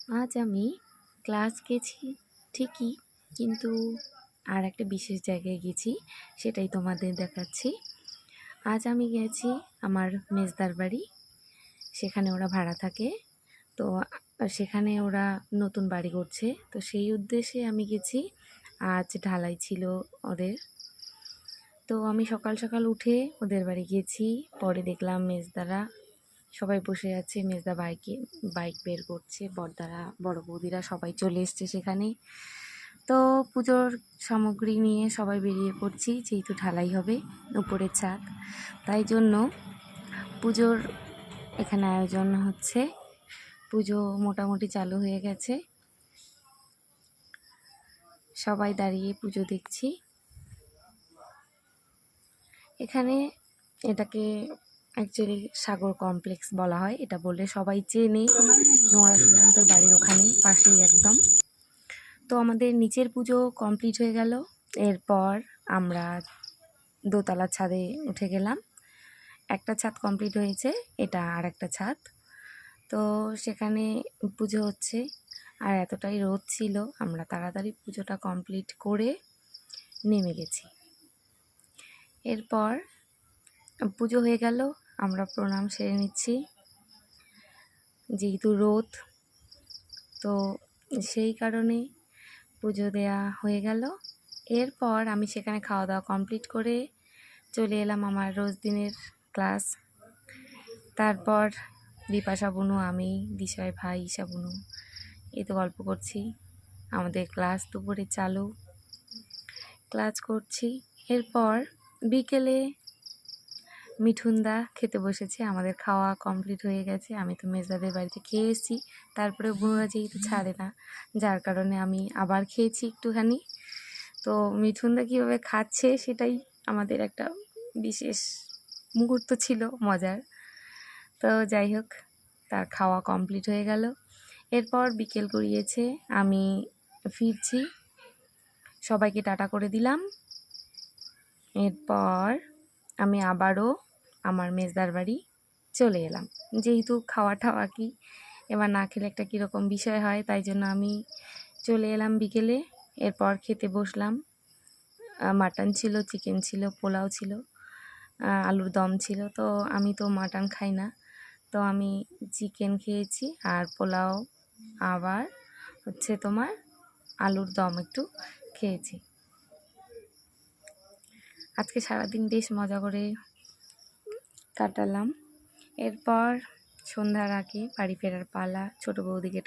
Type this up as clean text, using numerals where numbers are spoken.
আজ আমি ক্লাস গেছি ঠিকই, কিন্তু আর একটা বিশেষ জায়গায় গেছি, সেটাই তোমাদের দেখাচ্ছি। আজ আমি গেছি আমার মেজদার বাড়ি। সেখানে ওরা ভাড়া থাকে, তো সেখানে ওরা নতুন বাড়ি করছে, তো সেই উদ্দেশ্যে আমি গেছি। আজ ঢালাই ছিল ওদের। তো আমি সকাল সকাল উঠে ওদের বাড়ি গেছি। পরে দেখলাম মেজদারা সবাই বসে আছে, মেজদা বাইক বের করছে, বড়দারা বড় বৌদিরা সবাই চলে এসছে সেখানে। তো পুজোর সামগ্রী নিয়ে সবাই বেরিয়ে পড়ছি, যেহেতু ঢালাই হবে উপরের ছাদ, তাই জন্য পুজোর এখানে আয়োজন হচ্ছে। পুজো মোটামুটি চালু হয়ে গেছে, সবাই দাঁড়িয়ে পুজো দেখছি। এখানে এটাকে অ্যাকচুয়ালি সাগর কমপ্লেক্স বলা হয়, এটা বললে সবাই চেনে। নোরা সুশান্তর বাড়ির ওখানে পাশেই একদম। তো আমাদের নিচের পুজো কমপ্লিট হয়ে গেল। এরপর আমরা দোতলার ছাদে উঠে গেলাম। একটা ছাদ কমপ্লিট হয়েছে, এটা আর একটা ছাদ। তো সেখানে পুজো হচ্ছে, আর এতটাই রোদ ছিল, আমরা তাড়াতাড়ি পুজোটা কমপ্লিট করে নেমে গেছি। এরপর পুজো হয়ে গেল, আমরা প্রণাম সেরে নিচ্ছি, যেহেতু রোদ, তো সেই কারণে পুজো দেয়া হয়ে গেল। এরপর আমি সেখানে খাওয়া দাওয়া কমপ্লিট করে চলে এলাম আমার রোজ দিনের ক্লাস। তারপর বিপাশা বুনু, আমি, দিশাই ভাই, ঈশা বুনু, এই তো গল্প করছি। আমাদের ক্লাস দুপুরে চালু, ক্লাস করছি। এরপর বিকেলে মিঠুনদা খেতে বসেছে, আমাদের খাওয়া কমপ্লিট হয়ে গেছে। আমি তো মেজদাদের বাড়িতে খেয়ে এসেছি, তারপরে বুনুরা যেহেতু ছাড়ে না, যার কারণে আমি আবার খেয়েছি একটুখানি। তো মিঠুনদা কীভাবে খাচ্ছে সেটাই আমাদের একটা বিশেষ মুহূর্ত ছিল, মজার। তো যাই হোক, তার খাওয়া কমপ্লিট হয়ে গেল। এরপর বিকেল গড়িয়েছে, আমি ফিরছি, সবাইকে টাটা করে দিলাম। এরপর আমি আবারও আমার মেজদার বাড়ি চলে এলাম, যেহেতু খাওয়া ঠাওয়া কি এবার না খেলে একটা কীরকম বিষয় হয়, তাই জন্য আমি চলে এলাম বিকেলে। এরপর খেতে বসলাম। মাটন ছিল, চিকেন ছিল, পোলাও ছিল, আলুর দম ছিল। তো আমি তো মাটন খাই না, তো আমি চিকেন খেয়েছি, আর পোলাও, আবার হচ্ছে তোমার আলুর দম একটু খেয়েছি। আজকে সারাদিন বেশ মজা করে কাটালাম। এরপর সন্ধ্যার আগে বাড়ি ফেরার পালা। ছোটো বৌদিকে